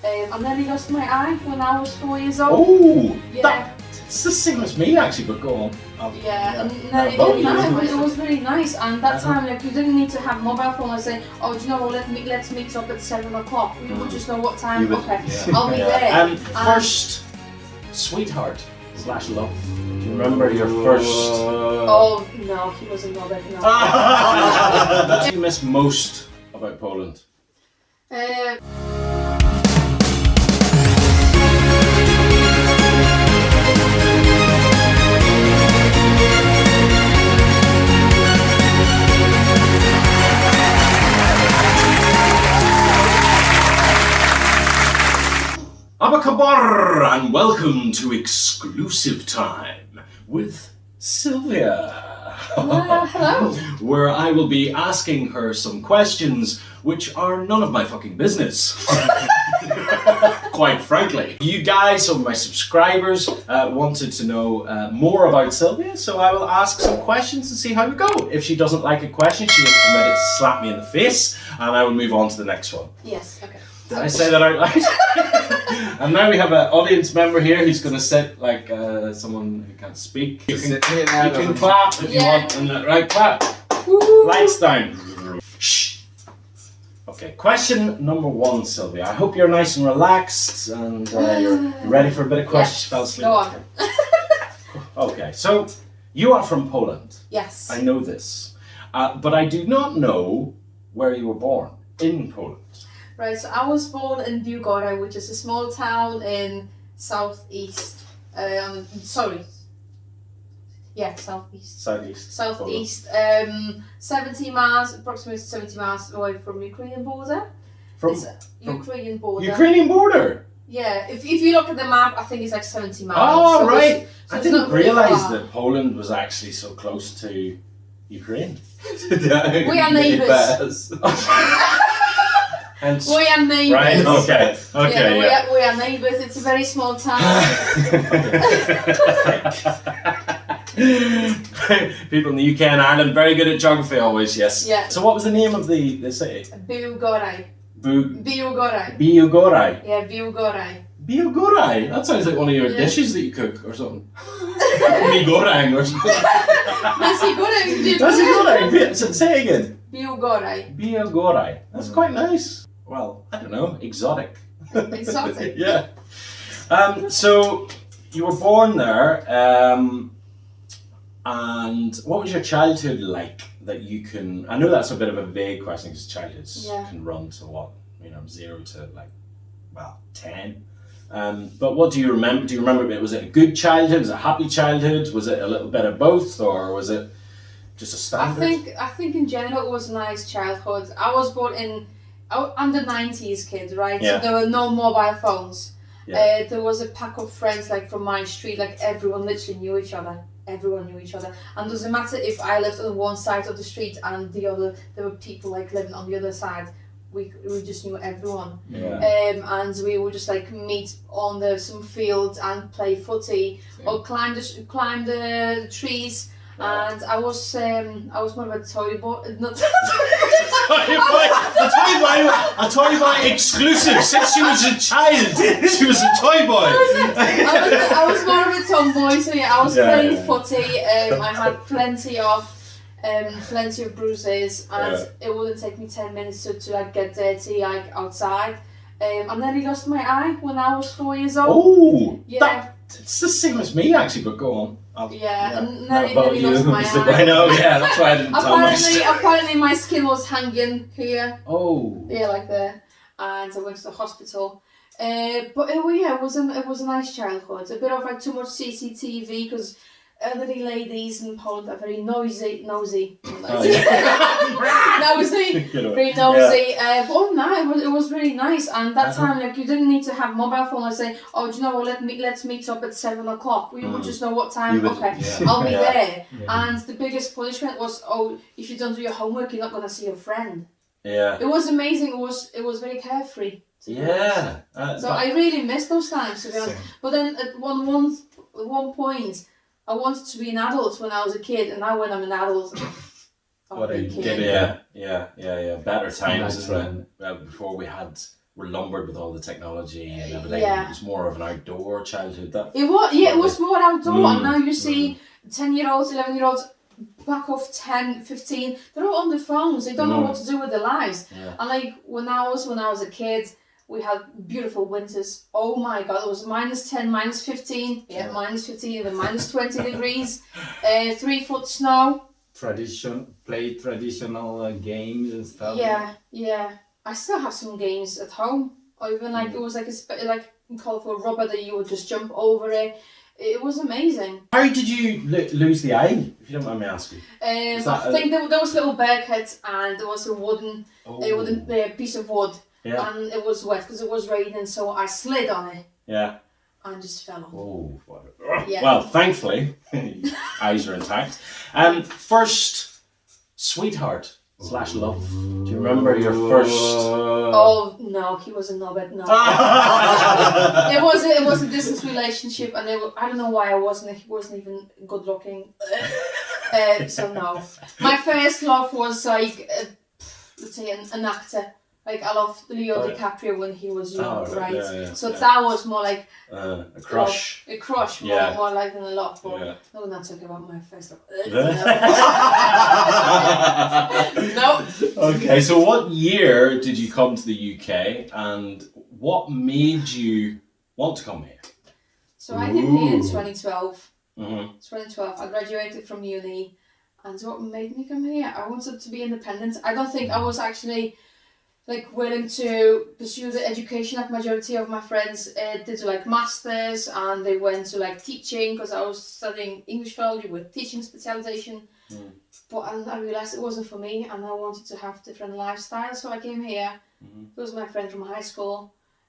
I nearly lost my eye when I was 4 years old. Oh, Yeah. It's the same as me actually, but go on. Yeah, and it was really nice. And that time, like, you didn't need to have mobile phone. I say, oh, do you know what? Let's meet up at 7 o'clock. We would just know what time. Okay, I'll be there. First sweetheart / love. Do you remember your first? Oh no, he wasn't bothered. No. What do you miss most about Poland? Abakabar, and welcome to Exclusive Time with Sylvia. Hello. Where I will be asking her some questions which are none of my fucking business. Quite frankly. You guys, some of my subscribers, wanted to know more about Sylvia, so I will ask some questions and see how we go. If she doesn't like a question, she is permitted to slap me in the face, and I will move on to the next one. Yes, okay. Did I say that out loud? And now we have an audience member here who's going to sit like someone who can't speak. You can clap if you want. And right, clap. Woo-hoo. Lights down. Shh. Okay, question number 1, Sylvia. I hope you're nice and relaxed and you're ready for a bit of questions. She fell asleep. Go on. Okay, so you are from Poland. Yes. I know this. But I do not know where you were born in Poland. Right, so I was born in Biłgoraj, which is a small town in southeast. Southeast. Southeast. 70 miles, approximately 70 miles away from Ukrainian border. Ukrainian border. Ukrainian border. Yeah, if you look at the map, I think it's like 70 miles. Oh, so right. I didn't realise really that Poland was actually so close to Ukraine. We are neighbours. And we are neighbours. Right, okay. We are neighbours, it's a very small town. People in the UK and Ireland, very good at geography always, yes. Yeah. So what was the name of the city? Biłgoraj. Biłgoraj. Yeah, Biłgoraj. Biłgoraj? That sounds like one of your dishes that you cook or something. Biłgoraj or something. Nasi goreng. Nasi goreng. Say it again. Biłgoraj. Biłgoraj. That's quite nice. Well, I don't know, exotic. Exotic. Yeah. So you were born there, and what was your childhood like that you can, I know that's a bit of a vague question because childhoods can run to what, 0 to 10. But what do you remember? Do you remember, was it a good childhood? Was it a happy childhood? Was it a little bit of both, or was it just a standard? I think in general it was a nice childhood. I was born I'm the 90s kid, right? Yeah. So there were no mobile phones. Yeah. There was a pack of friends like from my street, like everyone literally knew each other. Everyone knew each other. And it doesn't matter if I lived on one side of the street and the other, there were people like living on the other side. We just knew everyone. Yeah. And we would just like meet on some field and play footy or climb the trees. And I was more of a toy boy, not a toy boy exclusive. Since she was a child, she was a toy boy. I was more of a tomboy, so yeah, I was playing footy. I had plenty of bruises, and it wouldn't take me 10 minutes to like get dirty like outside. I nearly lost my eye when I was 4 years old. Oh, yeah. It's the same as me actually, but go on. And nearly lost my eye. I know, yeah, that's why I didn't tell myself. Apparently my skin was hanging here. Oh. Yeah, like there. And I went to the hospital. But it was a nice childhood. A bit of like too much CCTV because elderly ladies in Poland are very nosy. Oh, yeah. Very nosy. But no, it was really nice. And that time, like, you didn't need to have mobile phone. I say, oh, do you know what? Let's meet up at 7 o'clock. We would just know what time. I'll be there. Yeah. And the biggest punishment was, oh, if you don't do your homework, you're not gonna see your friend. Yeah. It was amazing. It was very carefree. Yeah. So I really miss those times, to be honest. But then at one point, I wanted to be an adult when I was a kid, and now when I'm an adult, What a kid. Yeah. Better times, isn't it? Before we had were lumbered with all the technology and everything. Yeah. It was more of an outdoor childhood. It was more outdoor, and now you see 10-year-olds, 11-year-olds, back of 10, 15, they're all on the phones. They don't know what to do with their lives. Yeah. And like when I was a kid, we had beautiful winters. Oh my God, it was -10, -15, -15, even -20 degrees, 3-foot snow. Traditional games and stuff. Yeah. I still have some games at home. Or even like it was like colourful rubber that you would just jump over it. It was amazing. How did you lose the eye, if you don't mind me asking? I think there was little barricades and there was a wooden piece of wood, and it was wet because it was raining, so I slid on it. Yeah. And just fell off. Oh, well, thankfully, eyes are intact. First sweetheart / love. Do you remember your first? Oh no, he was a knobhead. No, it was a distance relationship, and I don't know why he wasn't even good looking. So no, my first love was like let's say an actor. Like I loved Leo DiCaprio when he was young, right? Yeah, so that was more like a crush. A crush, more like than a love. But no, we're not talking about my first love. No. Okay, so what year did you come to the UK, and what made you want to come here? So I came here in 2012. 2012. I graduated from uni, and what made me come here? I wanted to be independent. I don't think I was actually willing to pursue the education like majority of my friends did like masters, and they went to like teaching because I was studying English philology with teaching specialization. But I realized it wasn't for me, and I wanted to have different lifestyles, so I came here. It was my friend from high school,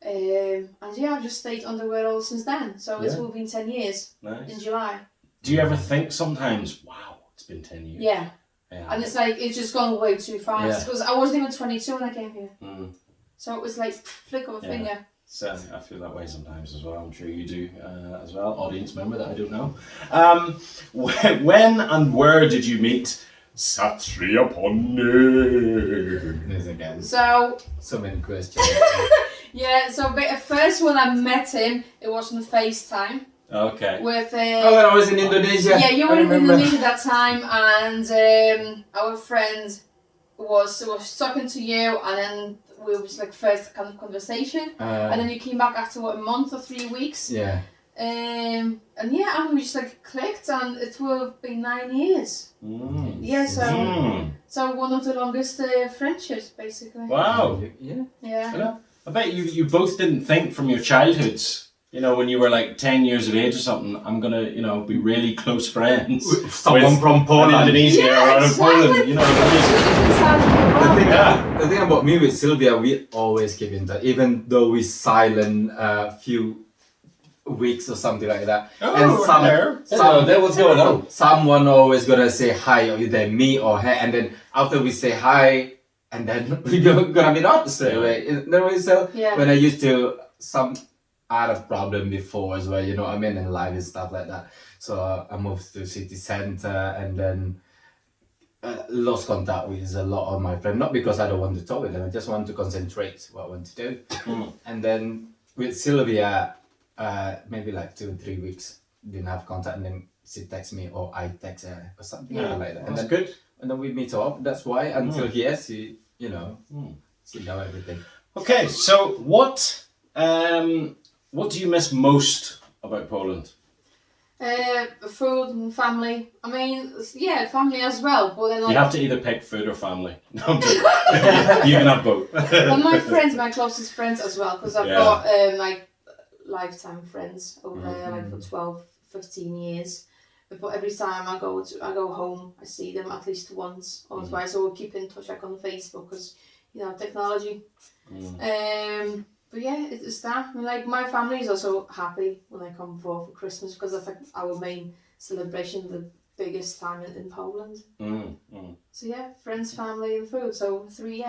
and I've just stayed on the world since then. So it's will be 10 years in July. Do you ever think sometimes, wow, it's been 10 years? Yeah. And it's like it's just gone way too fast because I wasn't even 22 when I came here. So it was like flick of a finger. So I feel that way sometimes as well. I'm sure you do as well. Audience member that I don't know. When and where did you meet Satriaponni? This again. So many questions. So at first when I met him, it was on FaceTime. Okay. With when I was in Indonesia. Yeah, you were in Indonesia that time, and our friend was talking to you, and then we was like first kind of conversation, and then you came back after a month or 3 weeks. Yeah. And we just like clicked, and it will be 9 years. So one of the longest friendships, basically. Wow. Yeah. I bet you both didn't think from your childhoods, you know, when you were like 10 years of age or something, I'm gonna, be really close friends with someone from Poland, Indonesia, or out of Poland. You know. The thing about me with Sylvia, we always keep in touch, even though we silent a few weeks or something like that. There what's going on. Someone always gonna say hi, or either me or her, and then after we say hi, and then we gonna meet up straight away. When I used to I had a problem before as well, you know what I mean, in life and stuff like that. So I moved to city center, and then lost contact with a lot of my friends. Not because I don't want to talk with them, I just want to concentrate what I want to do. And then with Sylvia, maybe like 2 or 3 weeks didn't have contact, and then she texts me or I text her or something like that. And that's then, good. And then we meet up. That's why until here, she know everything. Okay, so what do you miss most about Poland? Food and family. I mean, family as well. But then you have to either pick food or family. No, I'm joking. You can have both. And my closest friends as well, because I've got lifetime friends over there, like for 12, 15 years. But every time I go home, I see them at least once or twice. So we'll keep in touch, like on Facebook, because technology. But it's that. I mean, like my family is also happy when I come for Christmas, because that's like our main celebration, the biggest time in Poland. So friends, family, and food. So 3.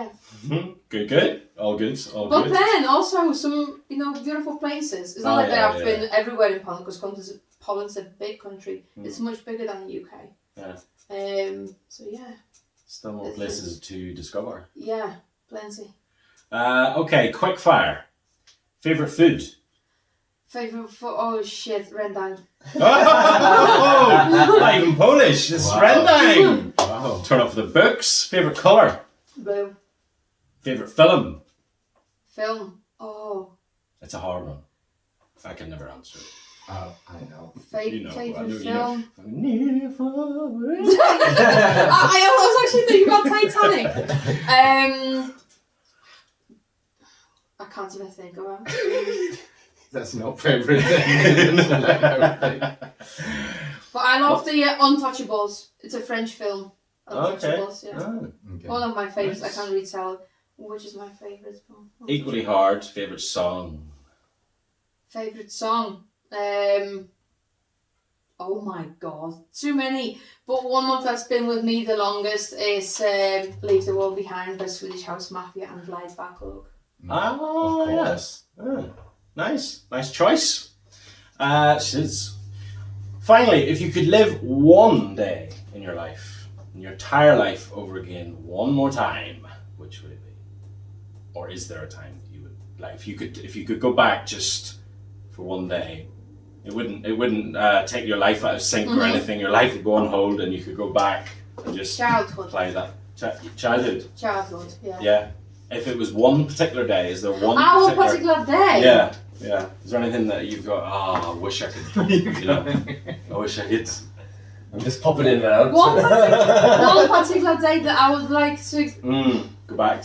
Good. All good. But then also some beautiful places. It's not like that I've been everywhere in Poland, because Poland's a big country. It's much bigger than the UK. Still more places to discover. Yeah, plenty. Okay, quick fire. Favorite food? Favorite food? Oh shit, rendang. Oh, not even Polish. It's rendang. Wow. Turn off the books. Favorite color? Blue. Favorite film? Film. Oh. It's a hard one. I can never answer it. I know. Favorite I know, film. Near I was actually thinking about Titanic. I can't even think about it. That's not favorite. But I love the Untouchables. It's a French film. Untouchables, yeah. Okay. One of my favorites. Nice. I can't really tell which is my favorite. Equally hard. Favorite song? Favorite song. Oh my god, too many. But one that's been with me the longest is "Leave the World Behind" by Swedish House Mafia and Light Backlog. Oh, yes. Nice choice. Shiz. Finally, if you could live one day in your life, in your entire life over again, one more time, which would it be? Or is there a time that you would like? If you could go back just for one day, it wouldn't take your life out of sync or anything. Your life would go on hold, and you could go back and just Childhood. play that. Childhood. Childhood, yeah. Yeah. If it was one particular day, is there one One particular day? Yeah. Is there anything that you've got, I wish I could, I wish I could. I'm just popping in and out. One particular day that I would like to Go back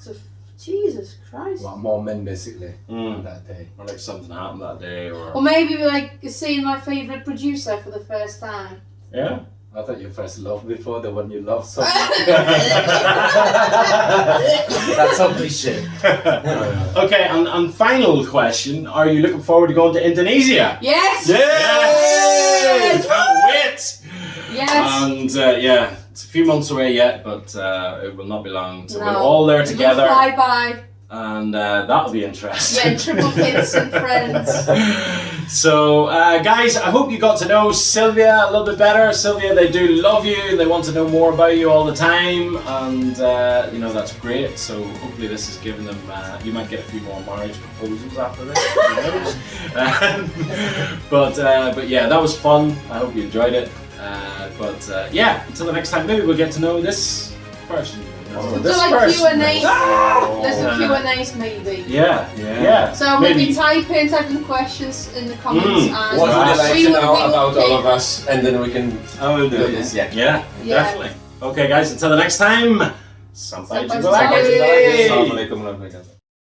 to. Jesus Christ. One moment basically that day. Or like something happened that day, Or maybe like seeing my favourite producer for the first time. Yeah. I thought your first love before the one you love so much. That's so cliche. Okay, and final question, are you looking forward to going to Indonesia? Yes! Yes! Can't wait! Yes! And it's a few months away yet, but it will not be long until we're No. all there together. Fly by. And that'll be interesting. Yeah, triple hits and friends. So, guys, I hope you got to know Sylvia a little bit better. Sylvia, they do love you. They want to know more about you all the time. And, that's great. So, hopefully this has given them, you might get a few more marriage proposals after this. Who knows? But yeah, that was fun. I hope you enjoyed it. Until the next time, maybe we'll get to know this person. This like Q&A. There's a Q&As maybe. Yeah. So maybe type in questions in the comments. And What would you like to know about pick. all of us? And then we can do this. Yeah, definitely. Okay, guys, until the next time. Sampai jumpa Sampai jumpa lagi. Assalamualaikum warahmatullahi wabarakatuh.